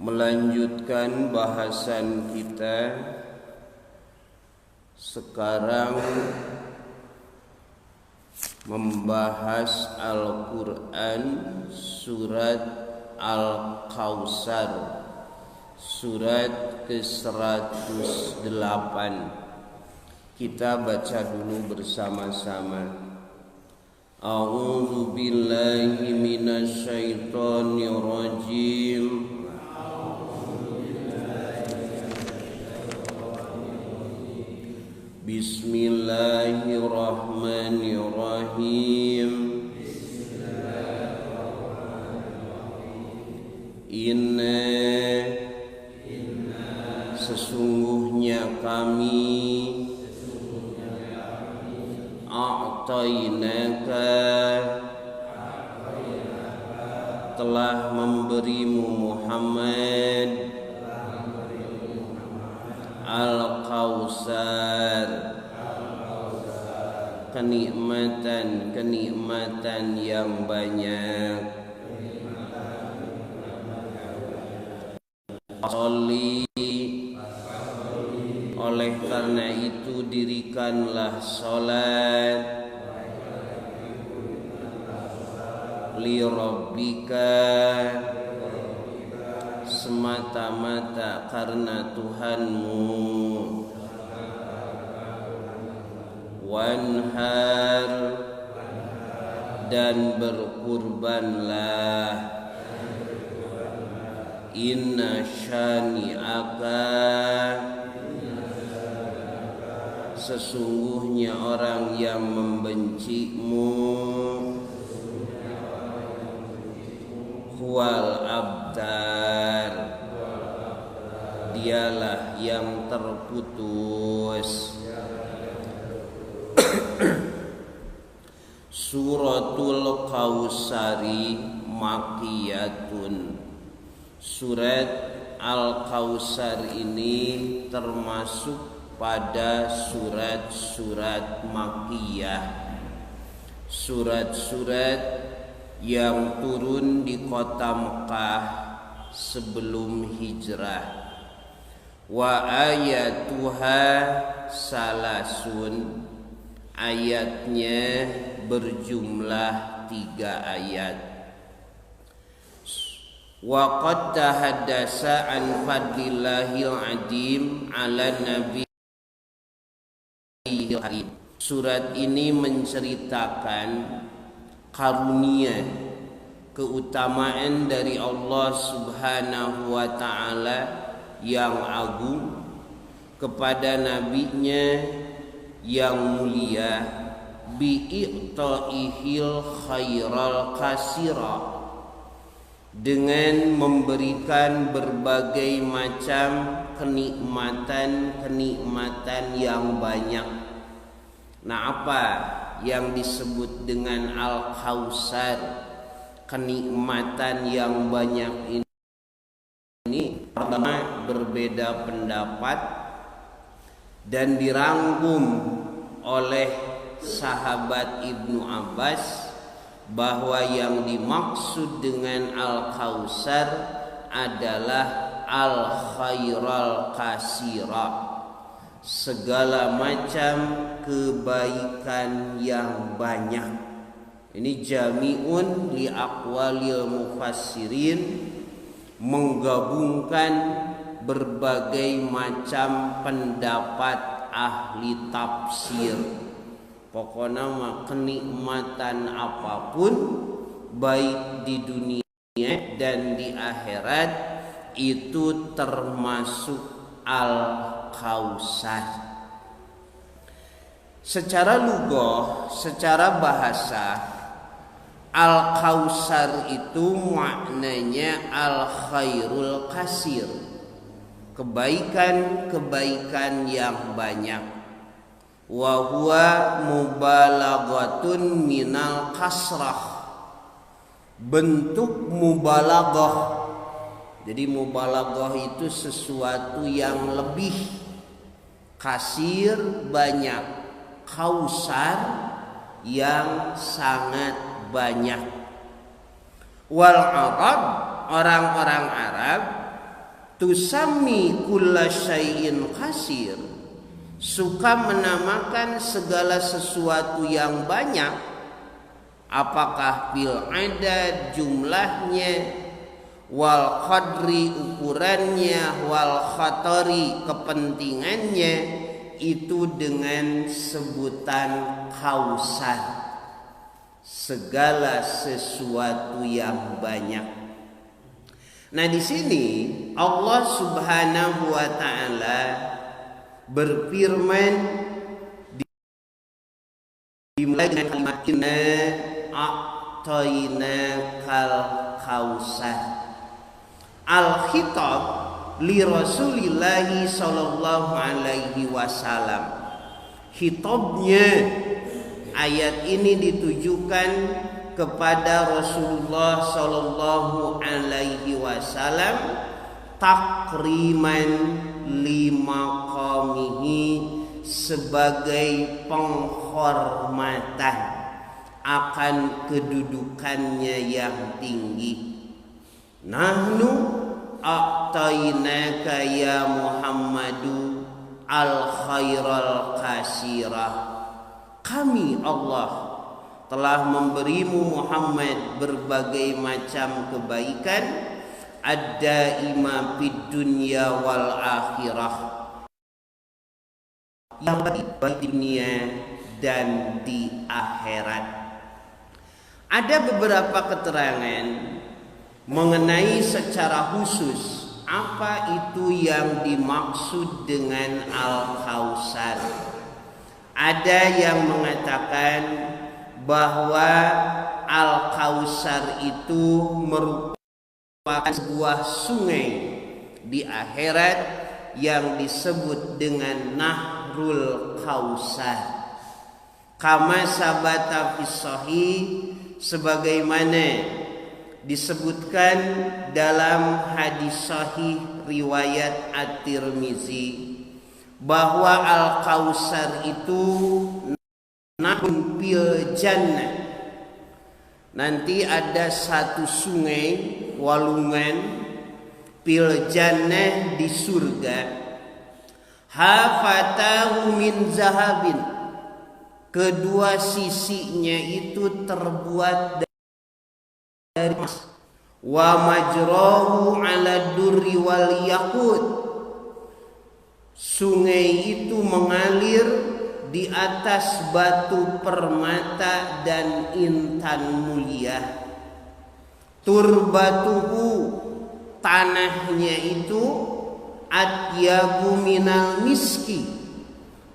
melanjutkan bahasan kita. Sekarang membahas Al-Quran surat Al-Kautsar, surat ke-108. Kita baca dulu bersama-sama. A'udzu billahi minasy syaithanir rajim. Bismillahirrahmanirrahim. Inna sesungguhnya kami a'tainaka telah memberimu Muhammad Al-Kautsar, kenikmatan yang banyak. Sholli, oleh karena itu dirikanlah salat li rabbika, semata-mata karena Tuhanmu. Wanhar, dan berkurbanlah. Inna syani'aka, sesungguhnya orang yang membencimu, huwal abtar, dialah yang terputus. Suratul Kautsari Makkiyatun. Surat Al-Kautsar ini termasuk pada surat-surat Makkiyah, surat-surat yang turun di kota Mekah sebelum hijrah. Wa ayatuha salasun, ayatnya berjumlah 3 ayat. Wa qad tahaddasa an fadlillahil adim ala nabi. Surat ini menceritakan karunia, keutamaan dari Allah Subhanahu wa ta'ala yang agung kepada nabinya yang mulia, bi'ita'ihil khairal kasira, dengan memberikan berbagai macam kenikmatan yang banyak. Nah, apa yang disebut dengan Al-Kautsar, kenikmatan yang banyak ini? Pertama, berbeda pendapat dan dirangkum oleh sahabat Ibnu Abbas bahwa yang dimaksud dengan Al-Kautsar adalah al-khairal kasira, segala macam kebaikan yang banyak. Ini jami'un li aqwalil mufassirin, menggabungkan berbagai macam pendapat ahli tafsir. Pokoknya mah kenikmatan apapun baik di dunia dan di akhirat itu termasuk Al-Kautsar. Secara lugah, secara bahasa, Al-Kautsar itu maknanya al-khairul kasir, kebaikan-kebaikan yang banyak. Wa huwa mubalaghatun minal kasrah, bentuk mubalaghah. Jadi mubalaghah itu sesuatu yang lebih, kasir banyak, kautsar yang sangat banyak. Wal Arab, orang-orang Arab, tusammi kulla syai'in qasir, suka menamakan segala sesuatu yang banyak, apakah bil adad jumlahnya, wal qadri ukurannya, wal khatari kepentingannya, itu dengan sebutan kausar, segala sesuatu yang banyak. Nah, di sini Allah Subhanahu wa taala berfirman dimulai dengan kalimat inna a'tayna kal kausar. Al-khitab li Rasulillahi sallallahu alaihi wasallam. Khitabnya ayat ini ditujukan kepada Rasulullah sallallahu alaihi wasallam takriman lima qaumihi, sebagai penghormatan akan kedudukannya yang tinggi. Nahnu a'tainaka ya Muhammadu al khairal kasirah. Kami Allah telah memberimu Muhammad berbagai macam kebaikan, ad-daima fid dunya wal akhirah, yang baik di dunia dan di akhirat. Ada beberapa keterangan mengenai secara khusus apa itu yang dimaksud dengan Al-Kausar. Ada yang mengatakan bahwa Al-Kausar itu merupakan sebuah sungai di akhirat yang disebut dengan Nahrul Kausar. Kama sabata fis sahih, sebagaimana disebutkan dalam hadis sahih riwayat At-Tirmizi, bahwa Al-Kausar itu nahrun fil jannah, nanti ada satu sungai walungan fil jannah di surga, hafatahu min zahabin, kedua sisinya itu terbuat dari emas, wa majrahu ala durri wal yaqut, sungai itu mengalir di atas batu permata dan intan mulia. Turbatuhu, tanahnya itu atyabu minal miski,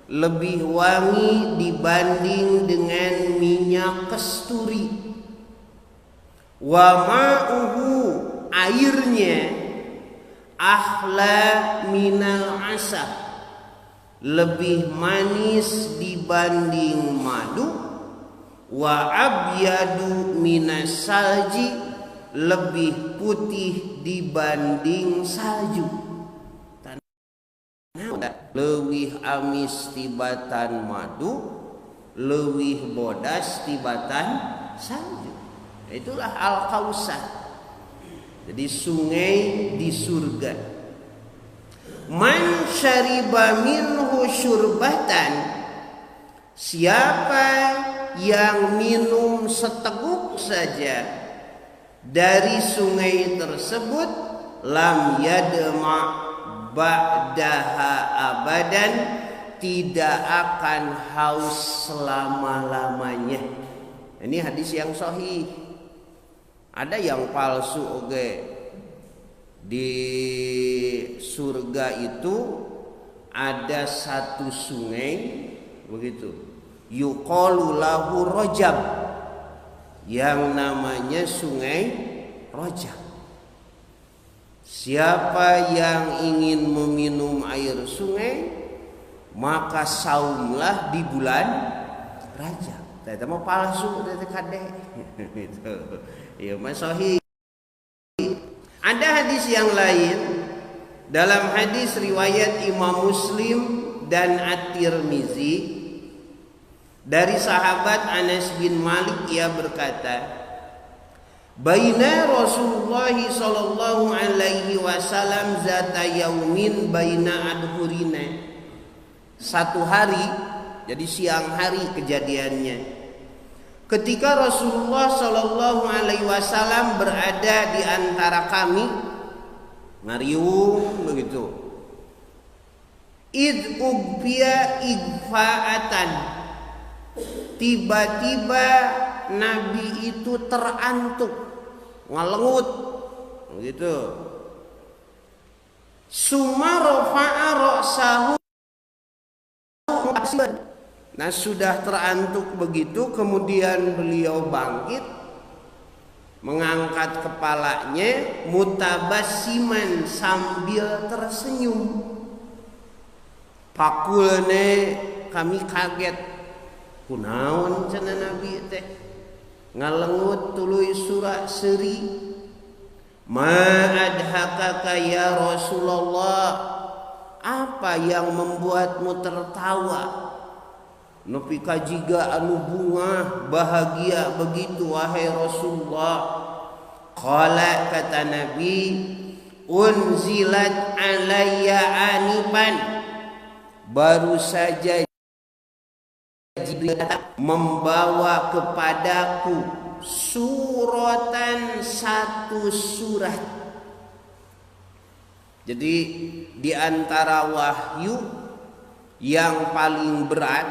lebih wangi dibanding dengan minyak kasturi. Wa ma'uhu, airnya ahla minal asal, lebih manis dibanding madu. Wa abyadu minas salji, lebih putih dibanding salju. Leuwih amis tibatan madu, leuwih bodas tibatan salju. Itulah Al-Kausar. Jadi sungai di surga. Man syariba minhu syurbatan, siapa yang minum seteguk saja dari sungai tersebut, lam yadma ba'daha abadan, tidak akan haus selama-lamanya. Ini hadis yang sahih. Ada yang palsu oke. Di surga itu ada satu sungai begitu, yuqalu lahu Rajab, yang namanya sungai Rajab. Siapa yang ingin meminum air sungai, maka saumlah di bulan Rajab. Itu mah palsu, itu kadek. Itu ya sahih. Ada hadis yang lain, dalam hadis riwayat Imam Muslim dan At-Tirmizi, dari sahabat Anas bin Malik, ia berkata, Baina Rasulullah sallallahu alaihi wasallam zata yaumin baina adhurina. Satu hari, jadi siang hari kejadiannya. Ketika Rasulullah sallallahu alaihi wasallam berada di antara kami, ngariung begitu. Id ubbiya igfa'atan. Tiba-tiba Nabi itu terantuk, ngalengut begitu. Summa rafa'a ra'sahu. Nah, sudah terantuk begitu, kemudian beliau bangkit, mengangkat kepalanya, mutabassiman, sambil tersenyum. Pakulne kami kaget, kunaon cenah Nabi teh ngalengut tuluy surah seri. Ma adhakaka ya Rasulullah, apa yang membuatmu tertawa? Nepi kajiga anu bunga bahagia begitu wahai Rasulullah. Qala, kata Nabi, unzilat alayya anifan. Baru saja Jibril membawa kepadaku suratan, satu surat. Jadi di antara wahyu yang paling berat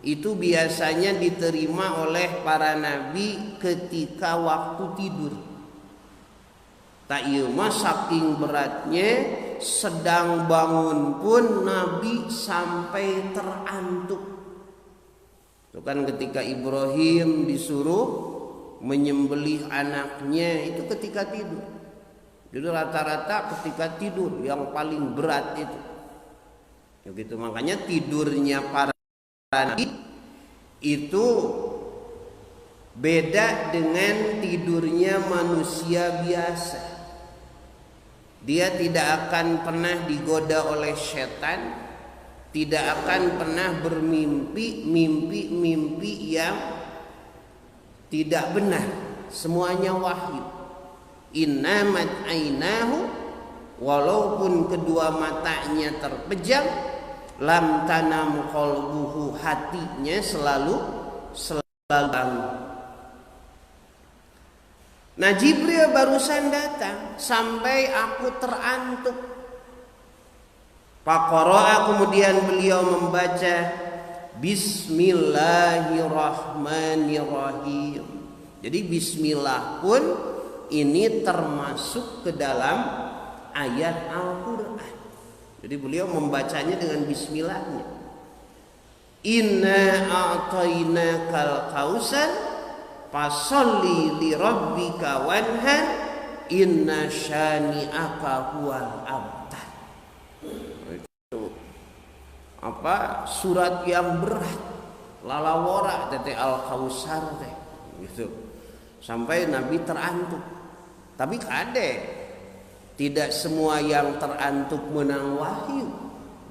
itu biasanya diterima oleh para nabi ketika waktu tidur. Tak ieu mah saking beratnya, sedang bangun pun Nabi sampai terantuk. Itu kan ketika Ibrahim disuruh menyembelih anaknya, itu ketika tidur. Jadi rata-rata ketika tidur yang paling berat itu. Begitu, makanya tidurnya para nabi itu beda dengan tidurnya manusia biasa. Dia tidak akan pernah digoda oleh setan, tidak akan pernah bermimpi mimpi yang tidak benar. Semuanya wahyu. Innamat ainahu, walaupun kedua matanya terpejam, lam tanam qalbuhu, hatinya selalu bangun. Nah, Jibril barusan datang sampai aku terantuk. Faqara'a, kemudian beliau membaca Bismillahirrahmanirrahim. Jadi bismillah pun ini termasuk ke dalam ayat Al-Quran. Jadi beliau membacanya dengan bismillahnya. Inna a'tainakal kausar fasolli li rabbika wanhar inna syani'aka huwal abtar. Itu apa, surat yang berat, lalawara tete Al-Kausar teh gitu. Sampai Nabi terantuk. Tapi kade tidak semua yang terantuk menang wahyu.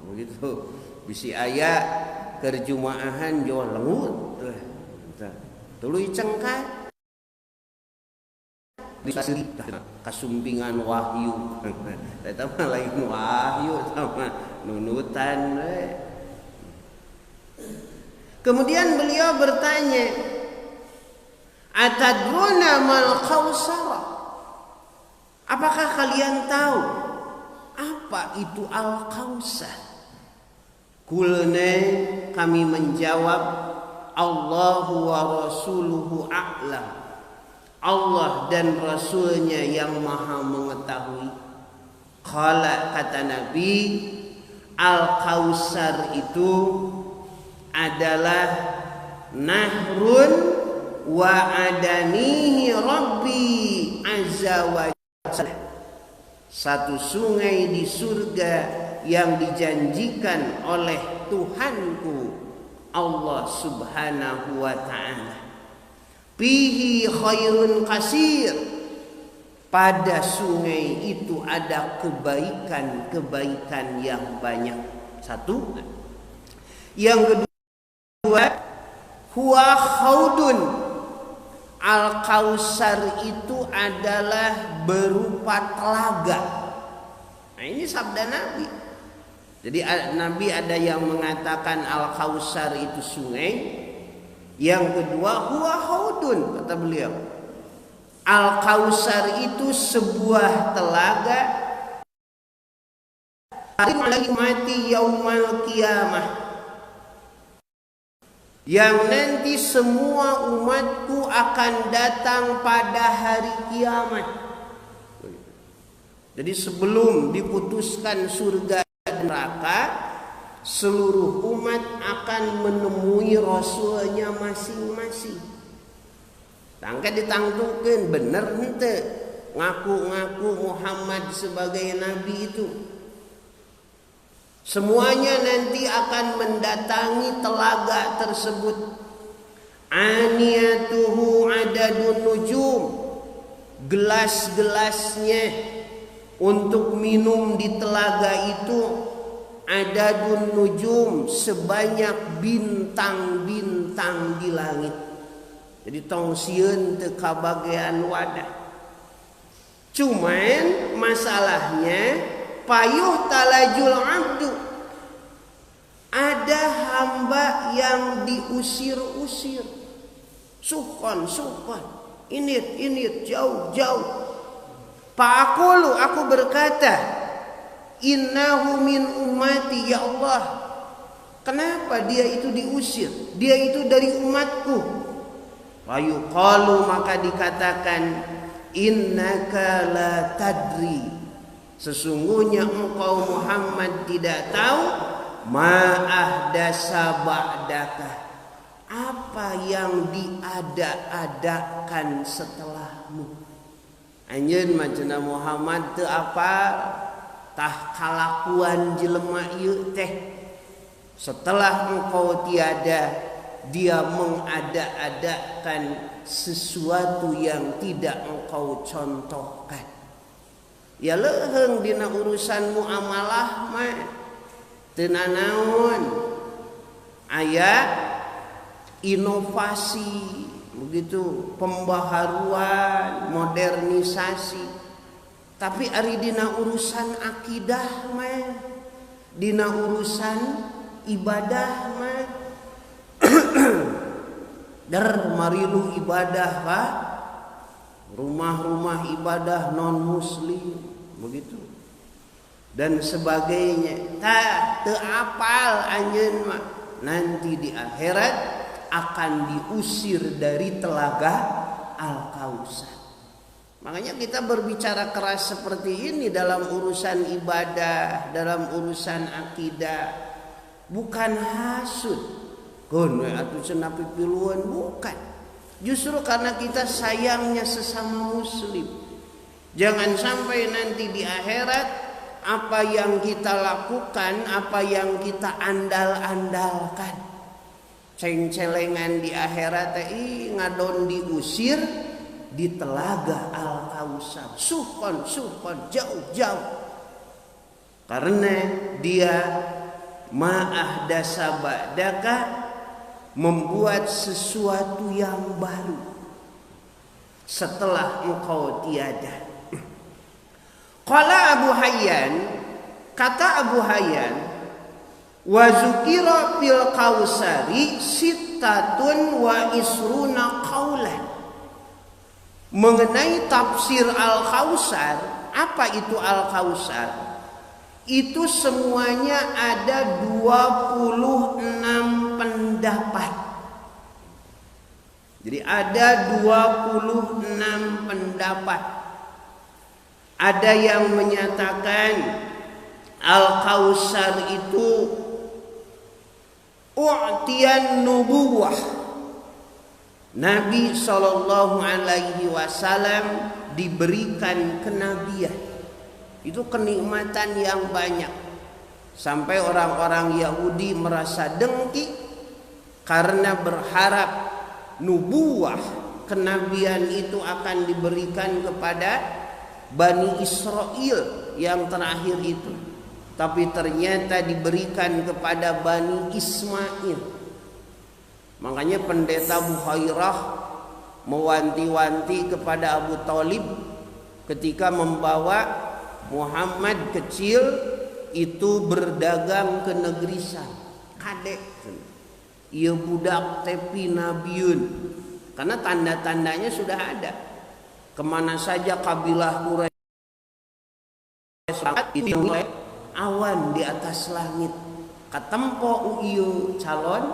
Begitu. Bisi aya kerjumaahan jo lengut. Tuluy cengkat dikasih kasumpingan wahyu. Eta mah lain wahyu, sama nunutan. Kemudian beliau bertanya, atadruna mal kausar? Apakah kalian tahu apa itu al-kausar? Kulna, kami menjawab, Allahu wa rasuluhu a'lam. Allah dan Rasulnya yang maha mengetahui. Qala, kata Nabi, Al-Kausar itu adalah nahrun wa adanihi Rabbi azza wa jalla. Satu sungai di surga yang dijanjikan oleh Tuhanku Allah subhanahu wa ta'ala. Fihi khairun kasir. Pada sungai itu ada kebaikan-kebaikan yang banyak. Satu. Yang kedua, huwa khaudun Al-Kautsar itu adalah berupa telaga. Nah, ini sabda Nabi. Jadi Nabi ada yang mengatakan Al-Kautsar itu sungai. Yang kedua, huwa haudun, kata beliau. Al-Kautsar itu sebuah telaga mati yaumal qiyamah, yang nanti semua umatku akan datang pada hari kiamat. Jadi sebelum diputuskan surga dan neraka, seluruh umat akan menemui rasulnya masing-masing. Tangka ditangtukeun bener henteu ngaku-ngaku Muhammad sebagai nabi itu. Semuanya nanti akan mendatangi telaga tersebut. Aniyatuhu adadun nujum, gelas-gelasnya untuk minum di telaga itu adadun nujum, sebanyak bintang-bintang di langit. Jadi tong sieun teu kabagean wadah. Cuman masalahnya payuh talajul abdu, ada hamba yang diusir-usir, sukon, init, jauh. Fa'aqulu, aku berkata, innahu min ummati, ya Allah, kenapa dia itu diusir? Dia itu dari umatku. Fayuqalu, maka dikatakan, innaka la tadri, sesungguhnya engkau Muhammad tidak tahu ma ahdasa ba'daka, apa yang diada-adakan setelahmu. Anjeun macana Muhammad teu apal tah kalakuan jelema ieu teh. Setelah engkau tiada, dia mengada-adakan sesuatu yang tidak engkau contohkan. Ya leuheung dina urusan muamalah mah teu nanaon, aya inovasi begitu, pembaharuan, modernisasi. Tapi ari dina urusan akidah mah, dina urusan ibadah mah marilu ibadah Pak, rumah-rumah ibadah non muslim begitu dan sebagainya. Teu apal anjeun mah, nanti di akhirat akan diusir dari telaga Al-Kautsar. Makanya kita berbicara keras seperti ini dalam urusan ibadah, dalam urusan akidah, bukan hasud. Kun atuh cenah pipiluan, bukan. Justru karena kita sayangnya sesama muslim. Jangan sampai nanti di akhirat apa yang kita lakukan, apa yang kita andal-andalkan, ceng-celengan di akhirat ngadon diusir di telaga Al-Kautsar. Suhon, jauh-jauh. Karena dia ma'ahdasa ba'daka, membuat sesuatu yang baru setelah engkau tiada. Qala Abu Hayyan, kata Abu Hayyan, wa zukira fil Kautsari sittatun wa isruna qaulan. Mengenai tafsir Al-Kautsar, apa itu Al-Kautsar? Itu semuanya ada 26 pendapat. Jadi ada 26 pendapat. Ada yang menyatakan Al-Kautsar itu u'tiyan nubuwah, Nabi sallallahu alaihi wasallam diberikan kenabian. Itu kenikmatan yang banyak. Sampai orang-orang Yahudi merasa dengki karena berharap nubuwah, kenabian itu akan diberikan kepada Bani Israel yang terakhir itu. Tapi ternyata diberikan kepada Bani Ismail. Makanya pendeta Buhairah mewanti-wanti kepada Abu Thalib ketika membawa Muhammad kecil itu berdagang ke negeri Syam. Kadek ieu budak tepi nabiun, karena tanda-tandanya sudah ada. Kemana saja kabilah Quraisy itu awan di atas langit. Katempo ieu calon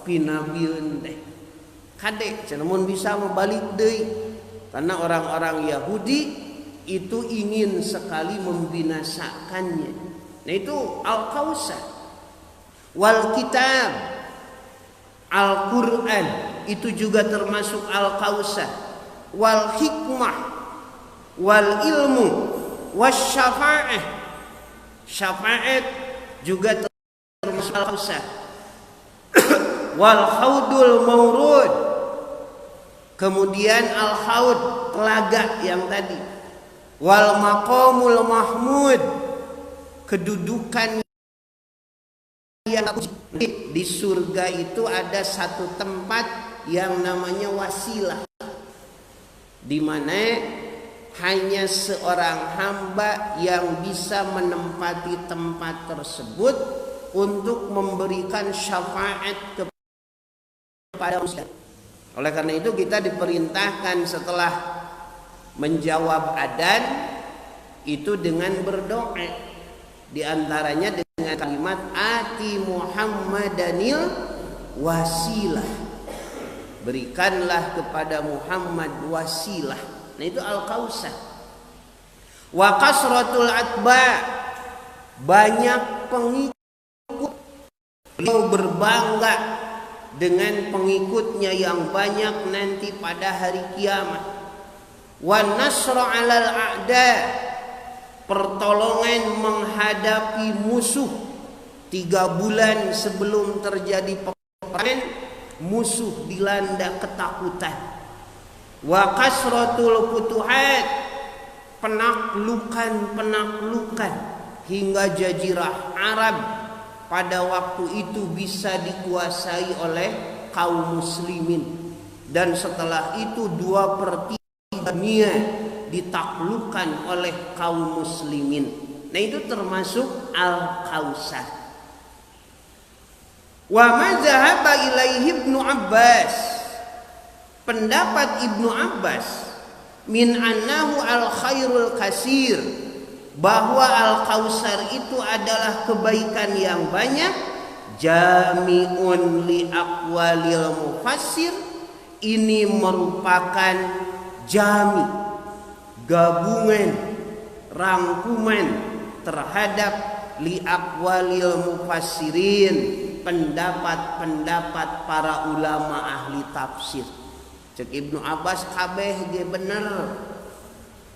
pinabiun teh. Kadek namun bisa membalik deui, karena orang-orang Yahudi itu ingin sekali membinasakannya. Nah itu Al-Kautsar. Wal kitab, Al-Quran itu juga termasuk Al-Kautsar. Wal hikmah, wal ilmu, was syafa'ah. Syafa'at juga termasuk Al-Kautsar. Wal haudul maurud, kemudian al-haud telaga yang tadi. Wal maqamul mahmud, kedudukan yang di surga itu ada satu tempat yang namanya wasilah, di mana hanya seorang hamba yang bisa menempati tempat tersebut untuk memberikan syafaat kepada manusia. Oleh karena itu kita diperintahkan setelah menjawab adzan itu dengan berdoa, di antaranya dengan kalimat ati Muhammadanil wasilah, berikanlah kepada Muhammad wasilah. Nah itu Al-Kautsar. Wa kasratul atba, banyak pengikut. Beliau berbangga dengan pengikutnya yang banyak nanti pada hari kiamat. Wa nasra 'alal a'da, pertolongan menghadapi musuh. 3 bulan sebelum terjadi peperangan, musuh dilanda ketakutan. Wa kasratul futuhat, penaklukan hingga jazirah Arab pada waktu itu bisa dikuasai oleh kaum muslimin, dan setelah itu 2/3 dunia ditaklukkan oleh kaum muslimin. Nah itu termasuk Al-Kautsar. Wa ma dzahaba ilaihi Ibnu Abbas, pendapat Ibnu Abbas, min annahu al-khairul kasir, bahwa Al-Kautsar itu adalah kebaikan yang banyak. Jami'un li aqwalil mufassir, ini merupakan jami, gabungan, rangkuman terhadap li aqwalil mufassirin, pendapat-pendapat para ulama ahli tafsir. Cek Ibnu Abbas kabeh ge bener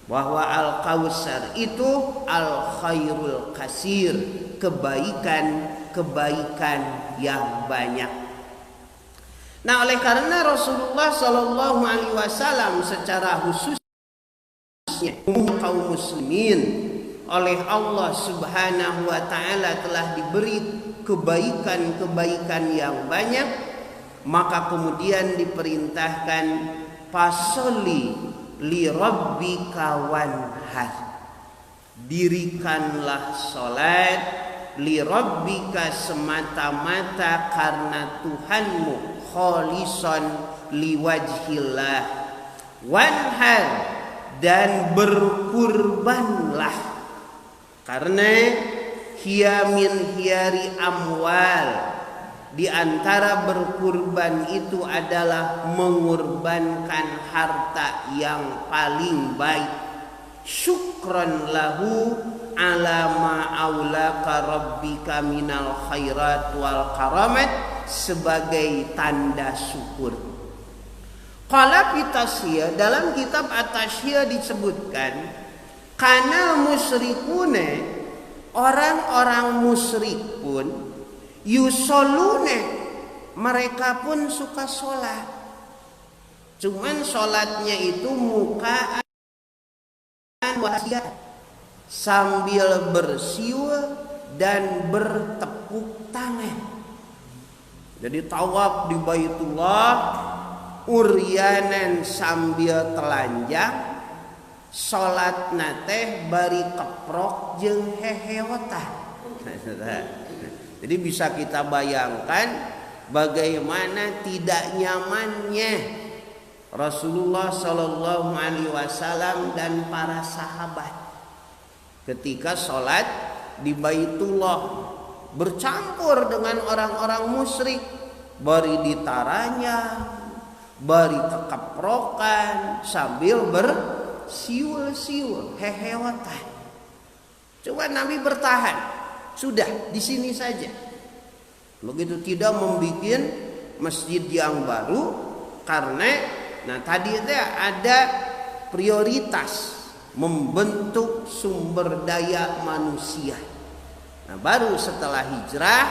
bahwa Al-Kautsar itu al-khairul kasir, kebaikan yang banyak. Nah, oleh karena Rasulullah Shallallahu Alaihi Wasallam secara khususnya kaum muslimin oleh Allah Subhanahu Wa Taala telah diberi kebaikan-kebaikan yang banyak, maka kemudian diperintahkan fasholli li rabbika wanhar, dirikanlah salat li rabbika semata-mata karena Tuhanmu, kholisan liwajhillah, wanhar, dan berkurbanlah, karena hiya min hiyari amwal, di antara berkurban itu adalah mengorbankan harta yang paling baik. Syukran lahu ala ma aulaka rabbika minal khairat wal karamat, sebagai tanda syukur. Qala fi tasyiyah, dalam kitab At-Tasyiyah disebutkan, kana musyrikune, orang-orang musyrik pun, yusolune, mereka pun suka sholat, cuman sholatnya itu mukaan wasiat, sambil bersiul dan bertepuk tangan. Jadi tawaf di Baitullah uryanan sambil telanjang, salat nate bari keprok jeung heheotan. Jadi bisa kita bayangkan bagaimana tidak nyamannya Rasulullah Shallallahu Alaihi Wasallam dan para sahabat ketika sholat di Baitullah bercampur dengan orang-orang musyrik, bari ditaranya, bari kekeprokan sambil bersiul-siul hehewatan. Coba Nabi bertahan. Sudah di sini saja. Begitu, tidak membuat masjid yang baru karena tadi itu ada prioritas membentuk sumber daya manusia. Baru setelah hijrah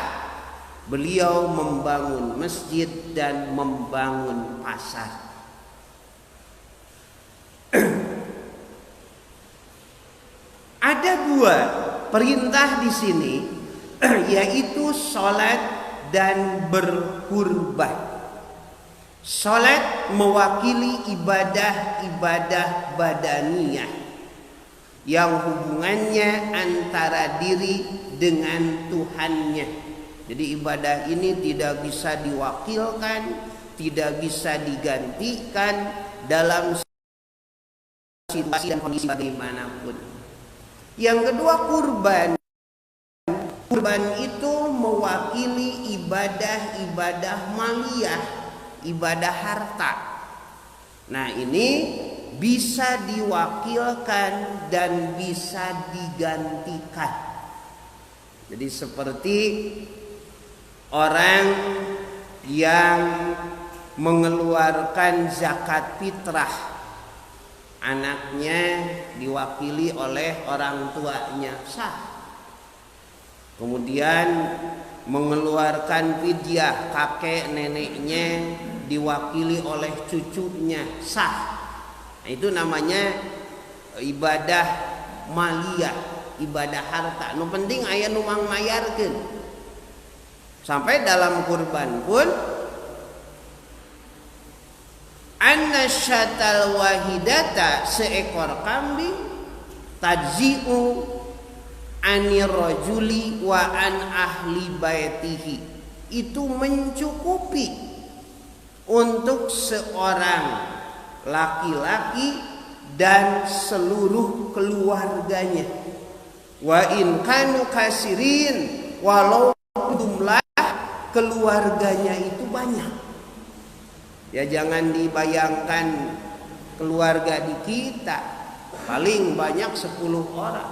beliau membangun masjid dan membangun pasar. Ada dua perintah di sini, yaitu sholat dan berkurban. Sholat mewakili ibadah-ibadah badaniyah yang hubungannya antara diri dengan Tuhannya. Jadi ibadah ini tidak bisa diwakilkan, tidak bisa digantikan dalam situasi dan kondisi bagaimanapun. Yang kedua, kurban. Kurban itu mewakili ibadah-ibadah maliyah, ibadah harta. Nah, ini bisa diwakilkan dan bisa digantikan. Jadi seperti orang yang mengeluarkan zakat fitrah, anaknya diwakili oleh orang tuanya, sah. Kemudian mengeluarkan fidyah, kakek neneknya diwakili oleh cucunya, sah. Nah, itu namanya ibadah maliyah, ibadah harta. Nu penting aya nu mangmayarkeun. Sampai dalam kurban pun anna syatal wahidata, seekor kambing, tajzi'u anir rajuli wa an ahli baitihi, itu mencukupi untuk seorang laki-laki dan seluruh keluarganya. Wa in kanu kasirin, walau jumlah keluarganya itu banyak. Ya jangan dibayangkan keluarga di kita paling banyak 10 orang.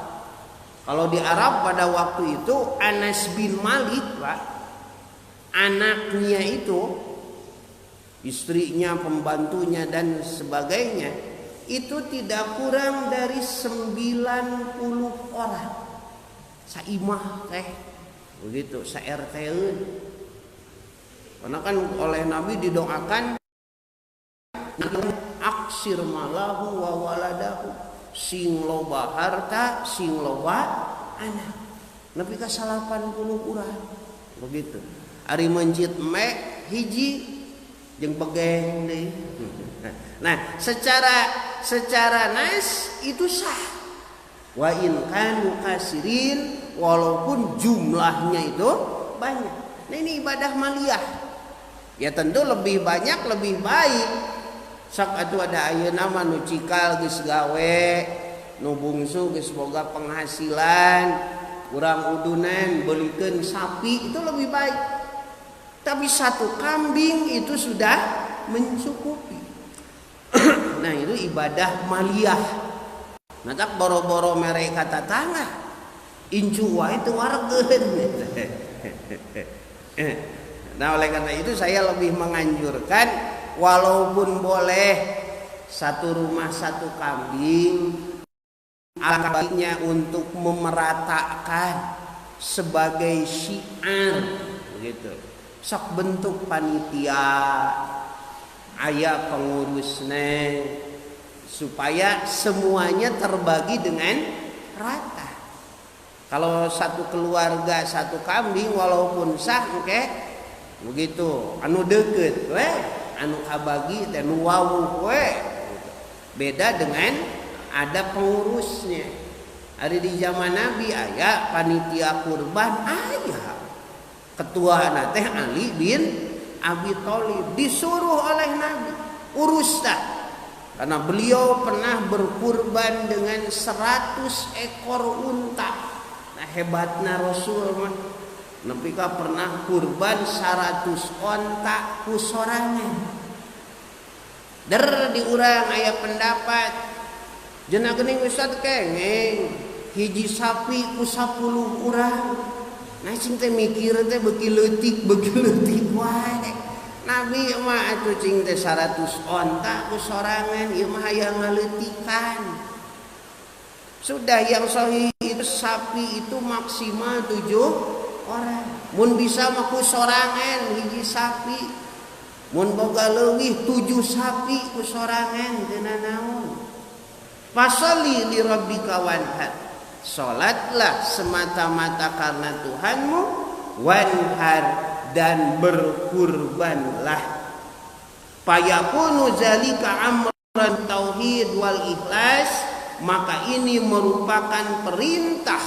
Kalau di Arab pada waktu itu Anas bin Malik, Pak, anaknya itu, istrinya, pembantunya dan sebagainya, itu tidak kurang dari 90 orang. Saimah teh begitu, sa-RT-eun. Karena kan oleh Nabi didoakan aksir malahu wa waladahu, sing loba harta, sing loba anak. Nabi ka 80 urang begitu. Ari mencit me hiji jeung begeng deui. Nah, secara nas itu sah. Wa in kanu kasirin, walaupun jumlahnya itu banyak. Nah, ini ibadah maliyah. Ya tentu lebih banyak lebih baik. Sok atuh ada ayeuna mah nu cikal geus gawe, nu bungsu geus boga penghasilan, urang udunan beulikeun sapi, itu lebih baik. Tapi satu kambing itu sudah mencukupi. Nah, itu ibadah maliyah. Nah, tak boro-boro mere ka tatangga, incu wae teu wargeun. Nah, oleh karena itu saya lebih menganjurkan, walaupun boleh satu rumah satu kambing, alangkah baiknya untuk memeratakan sebagai syiar begitu. Sok bentuk panitia, aya pengurusnya, supaya semuanya terbagi dengan rata. Kalau satu keluarga satu kambing walaupun sah, begitu anu deukeut we anu kabagi teh nu wawuh we. Beda dengan ada pengurusnya. Hari di zaman Nabi aya panitia kurban aya. Ketua teh Ali bin Abi Thalib disuruh oleh Nabi urus dah. Karena beliau pernah berkurban dengan 100 ekor unta. Nah hebatnya Rasul mah. Nepika pernah kurban 100 onta ku sorangan. Der di urang aya pendapat. Cenah geuning Ustaz kengeng hiji sapi ku 10 urang. Nah cing teh mikir teh beuki leutik wae. Nabi mah atuh cing teh 100 onta ku sorangan ieu mah hayang ngaleutikan. Sudah yang sahih itu sapi itu maksimal 7 orang. Mun bisa mah ku sorangan hiji sapi. Mun boga leuwih 7 sapi ku sorangan teu naon. Fasholli li rabbika wanhar. Salatlah semata-mata karena Tuhanmu, wanhar dan berkurbanlah. Fayakunu zalika amran tauhid wal ikhlas, maka ini merupakan perintah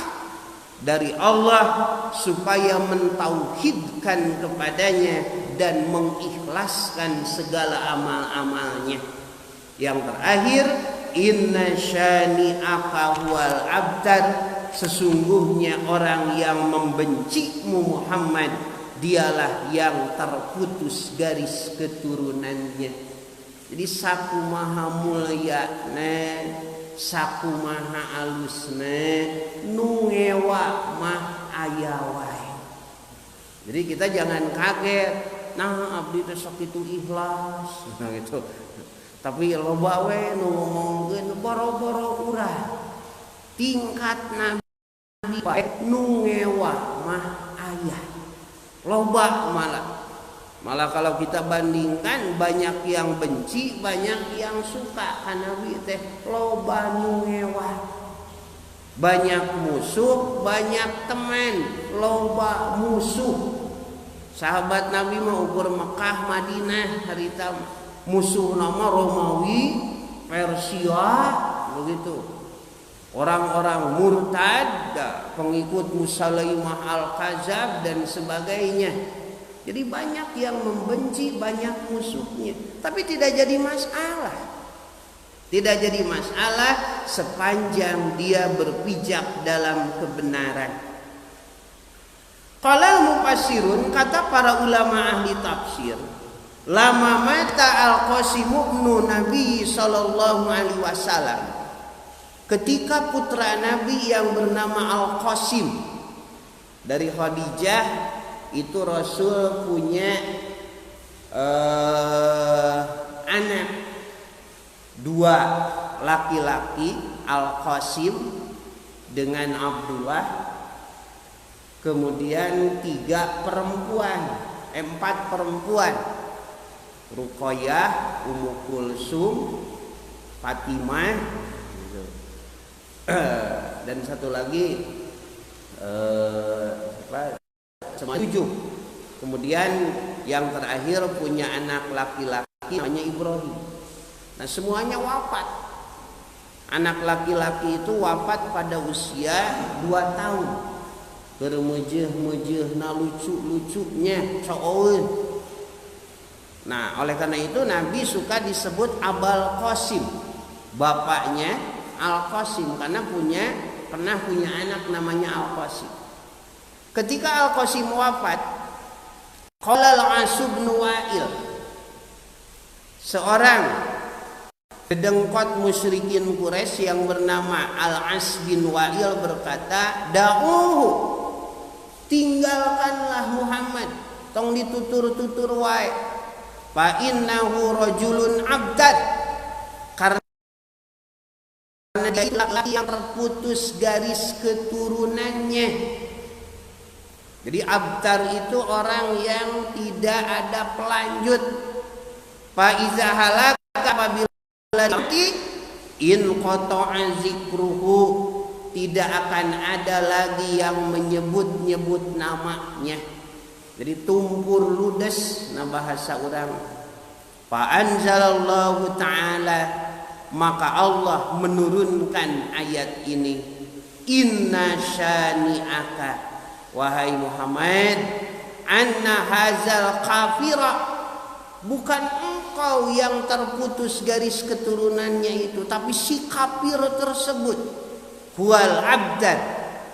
dari Allah supaya mentauhidkan kepadanya dan mengikhlaskan segala amal-amalnya. Yang terakhir, inna syani'aka huwal abtar, sesungguhnya orang yang membencimu Muhammad dialah yang terputus garis keturunannya. Jadi sakumaha mulyana, sakumaha alusna, nu ngewa mah aya wae. Jadi kita jangan kaget, nah abdi teh sok kitu ikhlas, nah gitu. Tapi loba we nu ngomongkeun boro-boro urang. Tingkat Nabi bae nu ngewa mah aya. Loba malah kalau kita bandingkan banyak yang benci, banyak yang suka karena Nabi teh loba nu ngewa. Banyak musuh, banyak teman, loba musuh. Sahabat Nabi mah ukur Mekah, Madinah harita musuh nama Romawi, Persia, begitu. Orang-orang murtad, pengikut Musailimah al-Kadzab dan sebagainya. Jadi banyak yang membenci, banyak musuhnya. Tapi tidak jadi masalah. Tidak jadi masalah sepanjang dia berpijak dalam kebenaran. Qalal mufassirun, kata para ulama ahli tafsir, lama mata Al-Qasim ibnu Nabi sallallahu alaihi wasallam, ketika putra Nabi yang bernama Al-Qasim dari Khadijah, itu Rasul punya anak 2 laki-laki, Al-Qasim dengan Abdullah, kemudian 3 perempuan, 4 perempuan, Ruqayyah, Ummu Kulsum, Fatimah, dan satu lagi cuma 7. Kemudian yang terakhir punya anak laki-laki namanya Ibrahim. Nah semuanya wafat. Anak laki-laki itu wafat pada usia 2 tahun. Bermejeh-mejeh na lucu-lucunya cooeun. Nah oleh karena itu Nabi suka disebut Abul Qasim, bapaknya Al-Qasim, karena pernah punya anak namanya Al-Qasim. Ketika Al-Qasim wafat, qala Al-As bin Wa'il, seorang kedengkot musyrikin Quraisy yang bernama Al-As bin Wa'il berkata, "Da'uhu, tinggalkanlah Muhammad, tong ditutur-tutur wae. Fa innahu rajulun abdad." Karena dia laki-laki yang terputus garis keturunannya. Jadi abtar itu orang yang tidak ada pelanjut. Fa iza halaka, apabila mati, in qata'a zikruhu, tidak akan ada lagi yang menyebut-nyebut namanya. Jadi tumpur ludes, nah bahasa orang Fa anzalallahu ta'ala, maka Allah menurunkan ayat ini, inna syani'aka, wahai Muhammad, anna hazal kafira, bukan engkau yang terputus garis keturunannya itu, tapi si kafir tersebut, huwal abdan,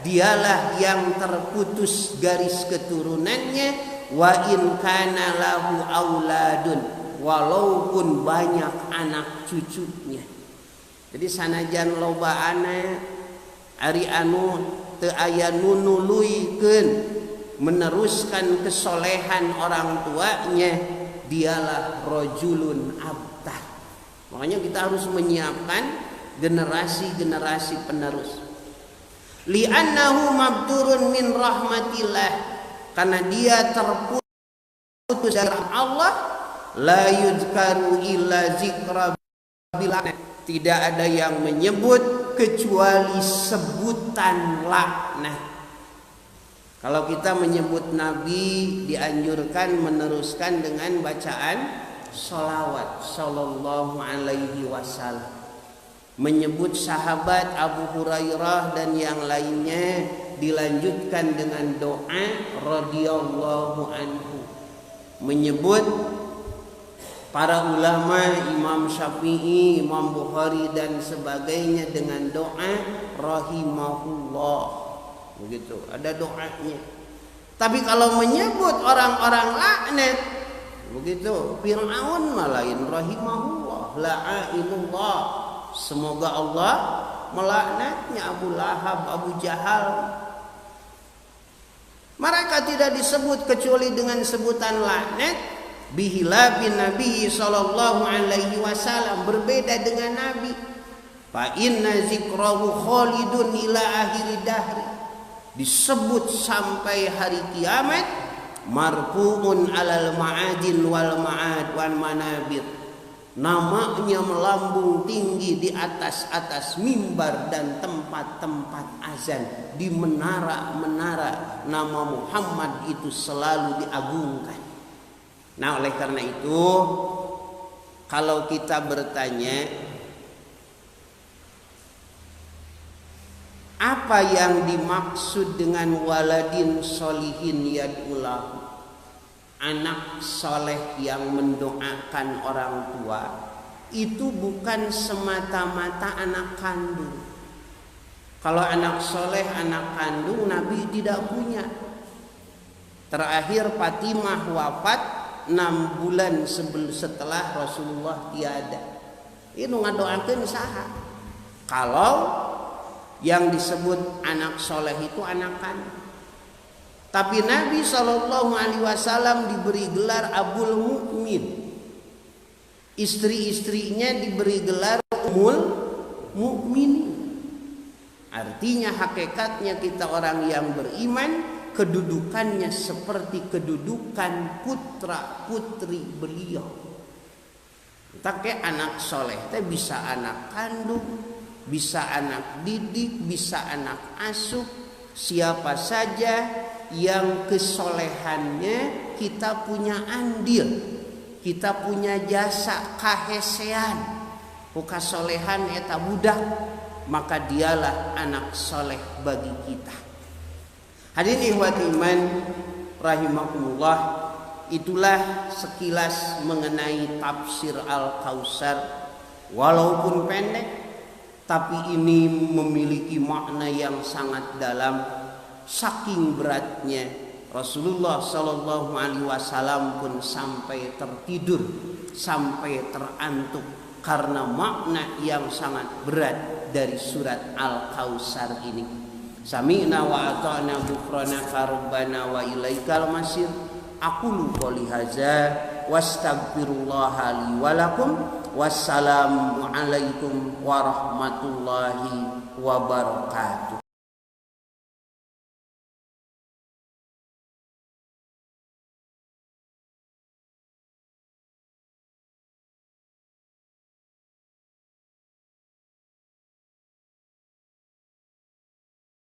dialah yang terputus garis keturunannya, wa in kana lahu auladun, walaupun banyak anak cucunya. Jadi sanajan loba anak ari anu teu aya nu nuluykeun meneruskan kesolehan orang tuanya, dialah rajulun abtar. Makanya kita harus menyiapkan generasi-generasi penerus. Li'annahu mabturun min rahmatillah, karena dia terputus dari Allah. La yuzkaru illa zikra bila, tidak ada yang menyebut kecuali sebutan laknat. Kalau kita menyebut Nabi, dianjurkan meneruskan dengan bacaan sholawat sallallahu alaihi wasallam. Menyebut sahabat Abu Hurairah dan yang lainnya dilanjutkan dengan doa radhiyallahu anhu. Menyebut para ulama, Imam Syafi'i, Imam Bukhari dan sebagainya dengan doa rahimahullah. Begitu, ada doanya. Tapi kalau menyebut orang-orang laknat, begitu, Fir'aun malain rahimahullah, la'inullah, semoga Allah melaknatnya Abu Lahab, Abu Jahal. Mereka tidak disebut kecuali dengan sebutan laknat. Bihilah bin Nabi sallallahu alaihi wasallam, berbeda dengan Nabi. Fa inna zikrahu khalidun ila akhir dahri, disebut sampai hari kiamat. Marfu'un alal ma'adin wal ma'ad wan manabir, namanya melambung tinggi di atas mimbar dan tempat-tempat azan. Di menara-menara nama Muhammad itu selalu diagungkan. Nah, oleh karena itu, kalau kita bertanya apa yang dimaksud dengan waladin solihin yad'ulahu, anak soleh yang mendoakan orang tua, itu bukan semata-mata anak kandung. Kalau anak soleh, anak kandung Nabi tidak punya. Terakhir Fatimah wafat 6 bulan setelah Rasulullah tiada. Ini ngadoakeun saha? Kalau yang disebut anak soleh itu anak kandung. Tapi Nabi SAW diberi gelar Abul Mukmin. Istri-istrinya diberi gelar Ummul Mukminin. Artinya hakikatnya kita orang yang beriman, kedudukannya seperti kedudukan putra putri beliau. Kita kayak anak soleh, kita bisa anak kandung, bisa anak didik, bisa anak asuh, siapa saja yang kesolehannya kita punya andil, kita punya jasa kahesean, kasolehan eta budak, maka dialah anak soleh bagi kita. Hadirin ikhwati iman rahimakumullah, itulah sekilas mengenai tafsir Al-Kautsar. Walaupun pendek, tapi ini memiliki makna yang sangat dalam. Saking beratnya, Rasulullah Shallallahu Alaihi Wasallam pun sampai tertidur, sampai terantuk karena makna yang sangat berat dari surat Al-Kautsar ini. Sami'na wa ata'na ghufranaka rabbana wa ilaikal masir. Aqulu qouli hadza wastaghfirullaha li wa lakum. Wassalamu alaikum warahmatullahi wabarakatuh.